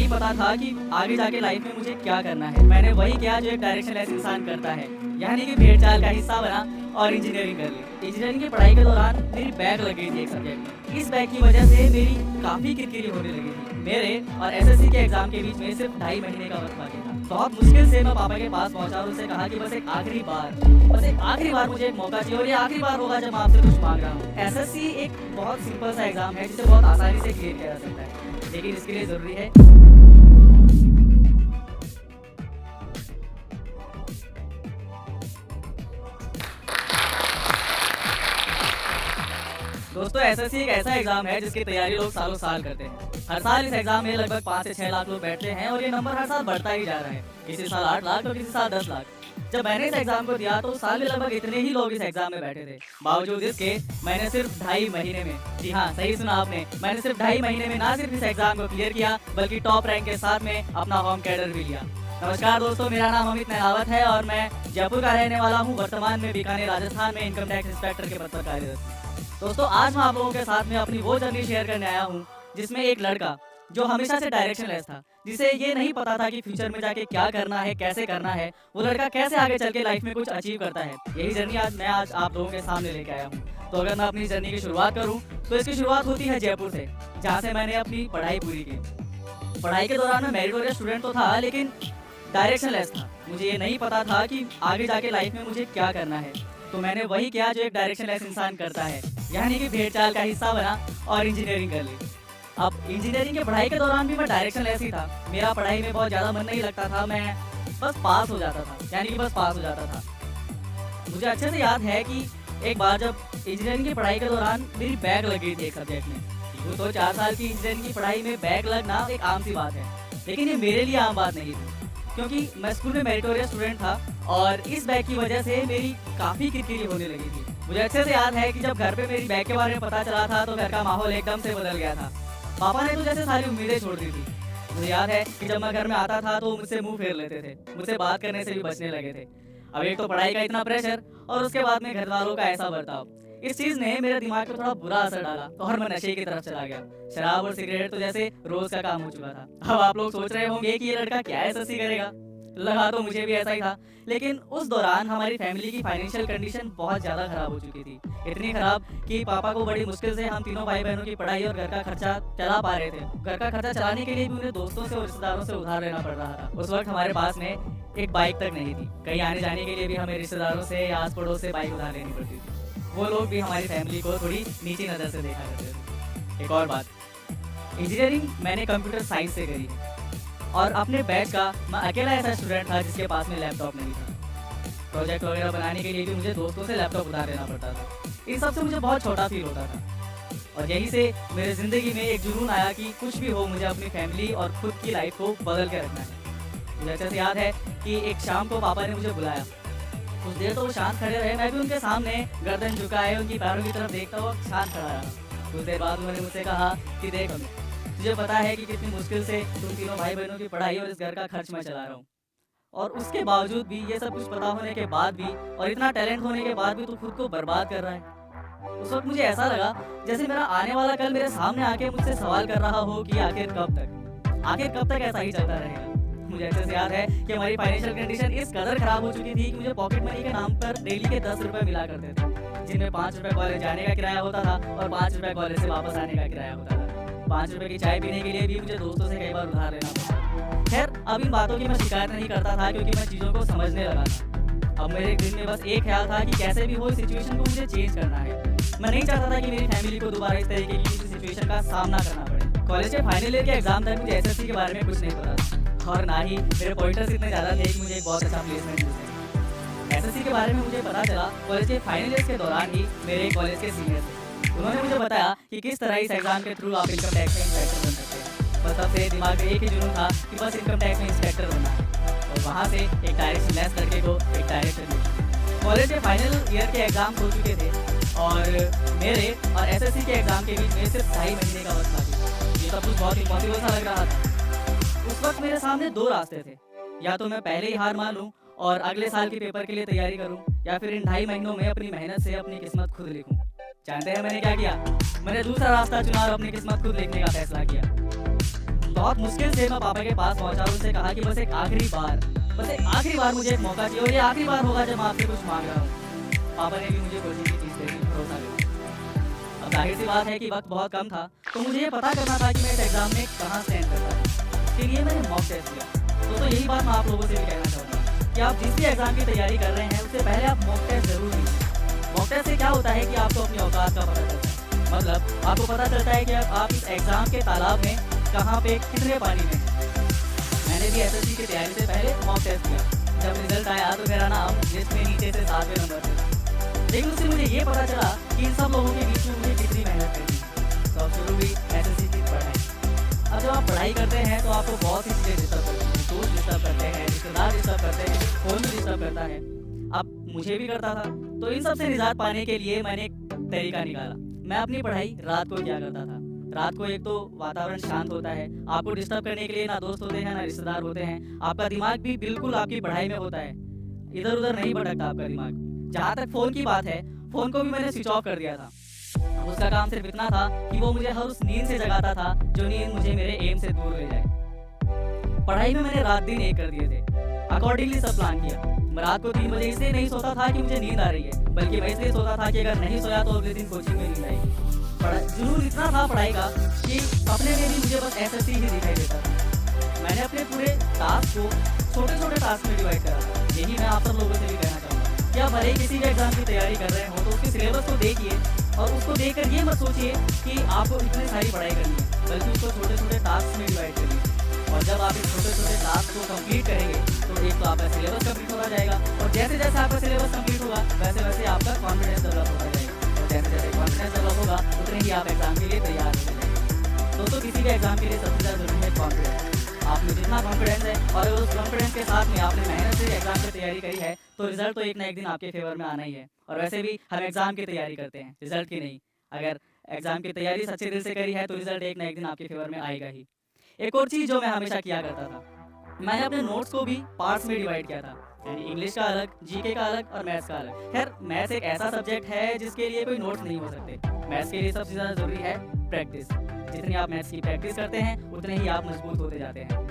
नहीं पता था कि आगे जाके लाइफ में मुझे क्या करना है। मैंने वही किया जो एक डायरेक्शनलेस इंसान करता है, यानी कि भेड़ चाल का हिस्सा बना और इंजीनियरिंग कर ली। इंजीनियरिंग की पढ़ाई के दौरान मेरी बैक लग गई थी एक सब्जेक्ट में। इस बैक की वजह से मेरी काफ़ी किरकिरी होने लगी थी। मेरे और एसएससी के एग्जाम के बीच में सिर्फ 2.5 महीने का वक्त बाकी था। बहुत मुश्किल से मैं पापा के पास पहुंचा और उनसे कहा कि बस एक आखिरी बार मुझे एक मौका चाहिए और ये आखिरी बार होगा जब मैं आपसे कुछ मांग रहा हूँ। एसएससी एक बहुत सिंपल सा एग्जाम है जिसे बहुत आसानी से क्लियर किया जा सकता है, लेकिन इसके लिए ज़रूरी है दोस्तों। एसएससी एक ऐसा एग्जाम है जिसकी तैयारी लोग सालों साल करते हैं। हर साल इस एग्जाम में लगभग 5 से 6 लाख लोग बैठते हैं और ये नंबर हर साल बढ़ता ही जा रहा है। किसी साल 8 लाख तो किसी साल 10 लाख। जब मैंने इस एग्जाम को दिया तो साल में लगभग इतने ही लोग इस एग्जाम में बैठे थे। बावजूद इसके मैंने सिर्फ 2.5 महीने में, जी हाँ सही सुना आपने, मैंने सिर्फ 2.5 महीने में ना सिर्फ इस एग्जाम को क्लियर किया बल्कि टॉप रैंक के साथ में अपना होम कैडर भी लिया। नमस्कार दोस्तों, मेरा नाम अमित नहलावत है और मैं जयपुर का रहने वाला हूँ। वर्तमान में बीकानेर राजस्थान में इनकम टैक्स इंस्पेक्टर के पद पर कार्यरत हूँ। दोस्तों आज मैं आप लोगों के साथ में अपनी वो जर्नी शेयर करने आया हूँ जिसमें एक लड़का जो हमेशा से डायरेक्शनलेस था, जिसे ये नहीं पता था कि फ्यूचर में जाके क्या करना है, कैसे करना है, वो लड़का कैसे आगे चल के लाइफ में कुछ अचीव करता है। यही जर्नी आज आप लोगों के सामने लेके आया हूँ। तो अगर मैं अपनी जर्नी की शुरुआत करूँ तो इसकी शुरुआत होती है जयपुर से, जहाँ से मैंने अपनी पढ़ाई पूरी की। पढ़ाई के दौरान मैं मेरिटोरियस स्टूडेंट तो था लेकिन डायरेक्शनलेस था। मुझे ये नहीं पता था कि आगे जाके लाइफ में मुझे क्या करना है, तो मैंने वही किया जो एक डायरेक्शनलेस इंसान करता है, यानी कि भेड़ चाल का हिस्सा बना और इंजीनियरिंग कर ली। अब इंजीनियरिंग की पढ़ाई के दौरान भी मैं डायरेक्शनलेस ही था। मेरा पढ़ाई में बहुत ज़्यादा मन नहीं लगता था, मैं बस पास हो जाता था, यानी कि बस पास हो जाता था। मुझे अच्छे से याद है कि एक बार जब इंजीनियरिंग की पढ़ाई के दौरान मेरी बैक लग गई थी एक सब्जेक्ट में। तो 4 साल की इंजीनियरिंग की पढ़ाई में बैक लगना एक आम सी बात है, लेकिन ये मेरे लिए आम बात नहीं थी क्योंकि मैं स्कूल में मेरिटोरियस स्टूडेंट था और इस बैक की वजह से मेरी काफ़ी किरकिरी होने लगी थी। मुझे अच्छे से याद है कि जब घर पे मेरी बैक के बारे में पता चला था तो घर का माहौल एकदम से बदल गया था। पापा ने तो जैसे सारी उम्मीदें छोड़ दी थी। मुझे याद है कि जब मैं घर में आता था तो मुझसे मुंह फेर लेते थे, मुझसे बात करने से भी बचने लगे थे। अब एक तो पढ़ाई का इतना प्रेशर और उसके बाद में घर वालों का ऐसा बर्ताव, इस चीज़ ने मेरे दिमाग पे थोड़ा बुरा असर डाला और मैं नशे की तरफ चला गया। शराब और सिगरेट तो जैसे रोज का काम हो चुका था। अब आप लोग सोच रहे होंगे कि ये लड़का क्या एसएससी करेगा। लगा तो मुझे भी ऐसा ही था, लेकिन उस दौरान हमारी फैमिली की फाइनेंशियल कंडीशन बहुत ज़्यादा खराब हो चुकी थी। इतनी खराब कि पापा को बड़ी मुश्किल से हम तीनों भाई बहनों की पढ़ाई और घर का खर्चा चला पा रहे थे। घर का खर्चा चलाने के लिए भी उन्हें दोस्तों से और रिश्तेदारों से उधार लेना पड़ रहा था। उस वक्त हमारे पास में एक बाइक तक नहीं थी। कहीं आने जाने के लिए भी हमें रिश्तेदारों से या आस पड़ोस से बाइक उधार लेनी पड़ती थी। वो लोग भी हमारी फैमिली को थोड़ी नीची नज़र से देखा करते थे। एक और बात, इंजीनियरिंग मैंने कंप्यूटर साइंस से करी है और अपने बैच का मैं अकेला ऐसा स्टूडेंट था जिसके पास में लैपटॉप नहीं था। प्रोजेक्ट वगैरह बनाने के लिए भी मुझे दोस्तों से लैपटॉप उधार लेना पड़ता था। इन सब से मुझे बहुत छोटा फील होता था और यहीं से मेरे ज़िंदगी में एक जुनून आया कि कुछ भी हो मुझे अपनी फैमिली और खुद की लाइफ को बदल के रखना है। मुझे अच्छे से याद है कि एक शाम को पापा ने मुझे बुलाया। कुछ देर तो वो शांत खड़े रहे, मैं भी उनके सामने गर्दन झुकाए उनकी पैरों की तरफ देखता हुआ शांत खड़ा रहा। कुछ देर बाद उन्होंने मुझसे कहा कि देख तुझे पता है कि कितनी मुश्किल से तुम तीनों भाई बहनों की पढ़ाई और इस घर का खर्च मैं चला रहा हूँ, और उसके बावजूद भी, ये सब कुछ पता होने के बाद भी और इतना टैलेंट होने के बाद भी तू खुद को बर्बाद कर रहा है। उस वक्त मुझे ऐसा लगा जैसे मेरा आने वाला कल मेरे सामने आके मुझसे सवाल कर रहा हो कि आखिर कब तक ऐसा ही चलता रहेगा। मुझे अच्छे से याद है कि हमारी फाइनेंशियल कंडीशन इस कदर खराब हो चुकी थी कि मुझे पॉकेट मनी के नाम पर डेली के 10 रुपए मिला करते थे, जिनमें 5 रुपए कॉलेज जाने का किराया होता था और 5 रुपए कॉलेज से वापस आने का किराया होता था। 5 रुपए की चाय पीने के लिए भी मुझे दोस्तों से कई बार उधार लेना पड़ता। खैर अब इन बातों की मैं शिकायत नहीं करता था क्योंकि मैं चीज़ों को समझने लगा था। अब मेरे दिल में बस एक ख्याल था कि कैसे भी हो इस सिचुएशन को मुझे चेंज करना है। मैं नहीं चाहता था कि मेरी फैमिली को दोबारा इस तरीके की किसी सिचुएशन का सामना करना पड़े। कॉलेज के फाइनल ईयर के एग्जाम तक मुझे एसएससी के बारे में कुछ नहीं पता था और ना ही मेरे पॉइंटर्स इतने ज़्यादा थे कि मुझे एक बहुत अच्छा प्लेसमेंट मिल सके। एसएससी के बारे में मुझे पता चला कॉलेज के फाइनल ईयर के दौरान ही मेरे कॉलेज के सीनियर थे। उन्होंने मुझे बताया कि किस तरह इस एग्जाम के थ्रू आप इनकम टैक्स में इंस्पेक्टर बन सकते हैं। बस तब से दिमाग में एक ही जुनून था कि बस इनकम टैक्स में इंस्पेक्टर बनना है और वहाँ से एक डायरेक्शनलेस लड़के को एक डायरेक्टर मिला। कॉलेज के फाइनल ईयर के एग्जाम हो चुके थे और मेरे और एसएससी के एग्जाम के बीच में सिर्फ 2.5 महीने का वक्त बाकी। ये सब कुछ बहुत इम्पॉसिबल सा लग रहा था। उस वक्त मेरे सामने 2 रास्ते थे, या तो मैं पहले ही हार मान लूँ और अगले साल के पेपर के लिए तैयारी करूँ, या फिर इन 2.5 महीनों में अपनी मेहनत से अपनी किस्मत खुद लिखूँ। जानते हैं मैंने क्या किया? मैंने दूसरा रास्ता चुना और अपनी किस्मत खुद लिखने का फैसला किया। बहुत मुश्किल से मैं पापा के पास पहुंचा और उनसे कहा कि बस एक आखिरी बार मुझे एक मौका चाहिए और ये आखिरी बार होगा जब मैं आपसे कुछ मांग रहा हूँ। पापा ने भी मुझे कोशिश की चीज़ देने की, भरोसा किया। अब जाहिर सी बात है कि वक्त बहुत कम था, तो मुझे ये पता करना था कि मैं इस एग्ज़ाम में कहाँ स्टैंड करता हूँ। इसके लिए मैंने मॉक टेस्ट किया। दोस्तों यही बात मैं आप लोगों से भी कहना चाहूँगा कि आप जिस भी एग्ज़ाम की तैयारी कर रहे हैं उससे पहले आप मॉक टेस्ट जरूर लीजिए। मॉक टेस्ट से क्या होता है कि आपको अपनी औकात का पता चलता है, मतलब आपको पता चलता है कि आप इस एग्ज़ाम के तालाब में कहाँ पे कितने पानी में। मैंने भी एसएससी की तैयारी से पहले मॉक टेस्ट किया। जब रिजल्ट आया तो मेरा नाम लिस्ट में नीचे से 7वें नंबर पे था, लेकिन उससे मुझे ये पता चला कि इन सब लोगों के बीच में मुझे कितनी मेहनत करनी। तो अब शुरू हुई एसएससी की पढ़ाई। अब जब आप पढ़ाई करते हैं तो आपको बहुत सी चीज़ें डिस्टर्ब करती हैं, दोस्त डिस्टर्ब करते हैं, रिश्तेदार डिस्टर्ब करते हैं, फोन भी डिस्टर्ब करता है। अब मुझे भी करता था, तो इन सब से निजात पाने के लिए मैंने एक तरीका निकाला। मैं अपनी पढ़ाई रात को किया करता था। रात को एक तो वातावरण शांत होता है, आपको डिस्टर्ब करने के लिए ना दोस्त होते हैं ना रिश्तेदार होते हैं, आपका दिमाग भी बिल्कुल आपकी पढ़ाई में होता है, इधर उधर नहीं भटकता आपका दिमाग। जहाँ तक फ़ोन की बात है, फ़ोन को भी मैंने स्विच ऑफ कर दिया था। उसका काम सिर्फ इतना था कि वो मुझे हर उस नींद से जगाता था जो नींद मुझे मेरे एम से दूर ले जाए। पढ़ाई में मैंने रात दिन एक कर दिए थे, अकॉर्डिंगली सब प्लान किया। मैं रात को 3 बजे इसलिए नहीं सोता था कि मुझे नींद आ रही है, बल्कि मैं इसलिए सोता था कि अगर नहीं सोया तो अगले दिन कोचिंग में नींद आएगी। जुनून इतना था पढ़ाई का कि सपने में भी मुझे बस एसएससी ही दिखाई देता था। मैंने अपने पूरे टास्क को छोटे छोटे टास्क में डिवाइड करा था। यही मैं आप सब लोगों से भी कहना चाहूँगा कि आप भले ही किसी भी एग्जाम की तैयारी कर रहे हो तो उसके सिलेबस को देखिए और उसको देखकर ये मत सोचिए कि आपको इतनी सारी पढ़ाई करनी है, बल्कि उसको छोटे छोटे टास्क में डिवाइड करिए। और जब आप इस छोटे छोटे टास्क को कंप्लीट करेंगे तो एक तो आपका सिलेबस कंप्लीट होता जाएगा, और जैसे जैसे आपका सिलेबस कंप्लीट होगा वैसे वैसे आपका कॉन्फिडेंस डेवलप होता जाएगा, और जैसे जैसे कॉन्फिडेंस डेवलप होगा उतने ही आप एग्जाम के लिए तैयार हो जाएंगे। दोस्तों किसी भी एग्जाम के लिए सबसे ज़्यादा जरूरी है कॉन्फिडेंस। आप में जितना कॉन्फिडेंस है और अगर उस कॉन्फिडेंस के साथ में आपने मेहनत से एग्जाम की तैयारी करी है तो रिजल्ट तो एक ना एक दिन आपके फेवर में आना ही है। और वैसे भी हम एग्जाम की तैयारी करते हैं, रिजल्ट की नहीं। अगर एग्जाम की तैयारी सच्चे दिल से करी है तो रिजल्ट एक ना एक दिन आपके फेवर में आएगा ही। एक और चीज़ जो मैं हमेशा किया करता था, मैंने अपने नोट्स को भी पार्ट्स में डिवाइड किया था, यानी इंग्लिश का अलग, जीके का अलग और मैथ्स का अलग। खैर मैथ्स एक ऐसा सब्जेक्ट है जिसके लिए कोई नोट्स नहीं हो सकते। मैथ्स के लिए सबसे ज़्यादा ज़रूरी है प्रैक्टिस। जितनी आप मैथ्स की प्रैक्टिस करते हैं उतने ही आप मजबूत होते जाते हैं।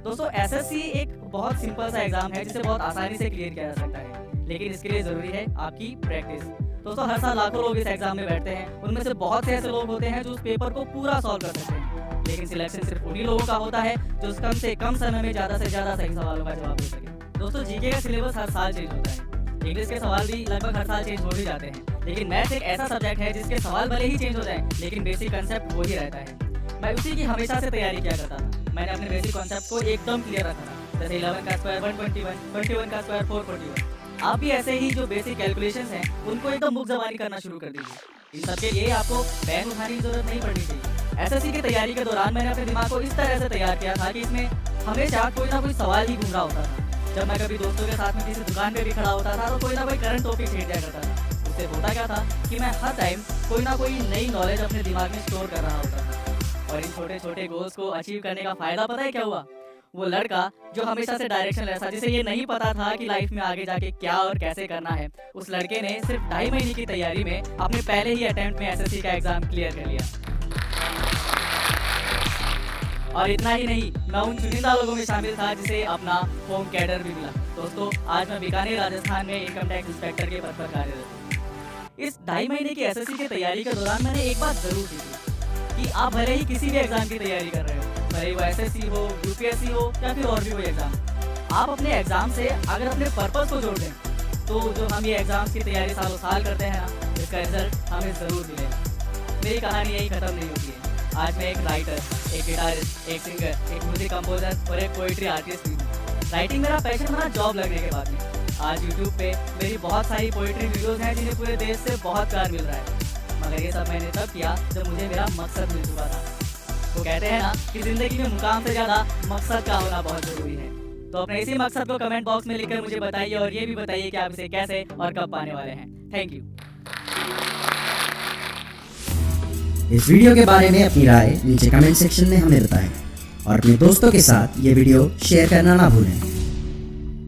दोस्तों एसएससी एक बहुत सिंपल सा एग्जाम है जिसे बहुत आसानी से क्लियर किया जा सकता है, लेकिन इसके लिए ज़रूरी है आपकी प्रैक्टिस। दोस्तों हर साल लाखों लोग इस एग्जाम में बैठते हैं, उनमें से बहुत से ऐसे लोग होते हैं जो उस पेपर को पूरा सॉल्व कर सकते हैं, लेकिन सिलेक्शन सिर्फ उन्हीं लोगों का होता है जो कम से कम समय में ज़्यादा से ज़्यादा सही सवालों का जवाब दे सके। दोस्तों जीके का सिलेबस हर साल चेंज होता है, इंग्लिश के सवाल भी लगभग हर साल चेंज हो ही जाते हैं, लेकिन मैथ्स एक ऐसा सब्जेक्ट है जिसके सवाल भले ही चेंज हो जाए लेकिन बेसिक कंसेप्ट वही रहता है। मैं उसी की हमेशा से तैयारी किया करता था। मैंने अपने बेसिक कॉन्सेप्ट को एकदम क्लियर रखा था, जैसे 11 का स्क्वायर 121, 21 का स्क्वायर 441। आप भी ऐसे ही जो बेसिक कैलकुलेशंस हैं उनको एकदम मुख ज़बानी करना शुरू कर दीजिए। इन सबके लिए आपको पेन उठाने की जरूरत नहीं पड़नी चाहिए। एसएससी की तैयारी के दौरान मैंने अपने दिमाग को इस तरह से तैयार किया था कि इसमें हमेशा कोई ना कोई सवाल ही घूम रहा होता था। जब मैं कभी दोस्तों के साथ में किसी दुकान पे भी खड़ा होता था तो कोई ना कोई करंट टॉपिक छेड़ दिया करता था। उससे होता क्या था कि मैं हर टाइम कोई ना कोई नई नॉलेज अपने दिमाग में स्टोर कर रहा होता था। और इन छोटे छोटे गोल्स को अचीव करने का फायदा पता है क्या हुआ? वो लड़का जो हमेशा से डायरेक्शन था, जिसे ये नहीं पता था कि लाइफ में आगे जाके क्या और कैसे करना है, उस लड़के ने सिर्फ 2.5 महीने की तैयारी में अपने पहले ही अटेम्प्ट में एसएससी का एग्जाम क्लियर कर लिया। और इतना ही नहीं, मैं उन चुनिंदा लोगों में शामिल था जिसे अपना होम कैडर भी मिला। दोस्तों आज मैं बीकानेर राजस्थान में इनकम टैक्स इंस्पेक्टर के पद पर कार्यरत हूँ। इस 2.5 महीने की एसएससी की तैयारी के दौरान मैंने एक बात जरूर सीखी कि आप भले ही किसी भी एग्जाम की तैयारी कर रहे हो, भले ही वो एसएससी हो, यूपीएससी हो या फिर और भी कोई एग्जाम, आप अपने एग्जाम से अगर अपने पर्पस को जोड़ दें तो जो हम ये एग्जाम्स की तैयारी सालों साल करते हैं ना, इसका रिजल्ट हमें ज़रूर मिलेगा। मेरी कहानी यही खत्म नहीं होती है। आज मैं एक राइटर, एक गिटारिस्ट, एक सिंगर, एक म्यूजिक कंपोजर और एक पोइट्री आर्टिस्ट भी हूँ। राइटिंग मेरा पैशन बना जॉब लगने के बाद में। आज यूट्यूब पे मेरी बहुत सारी पोइट्री वीडियोस हैं जिन्हें पूरे देश से बहुत प्यार मिल रहा है, मगर ये सब मैंने तब किया जब मुझे मेरा मकसद मिल चुका था। वो कहते हैं ना कि जिंदगी में मुकाम से ज़्यादा मकसद का होना बहुत ज़रूरी है। तो अपने इसी मकसद को कमेंट बॉक्स में लिखकर मुझे बताइए और ये भी बताइए कि आप इसे कैसे और कब पाने वाले हैं। Thank you. इस वीडियो के बारे में अपनी राय नीचे कमेंट सेक्शन में हमें बताएं और अपने दोस्तों के साथ ये वीडियो शेयर करना ना भूलें।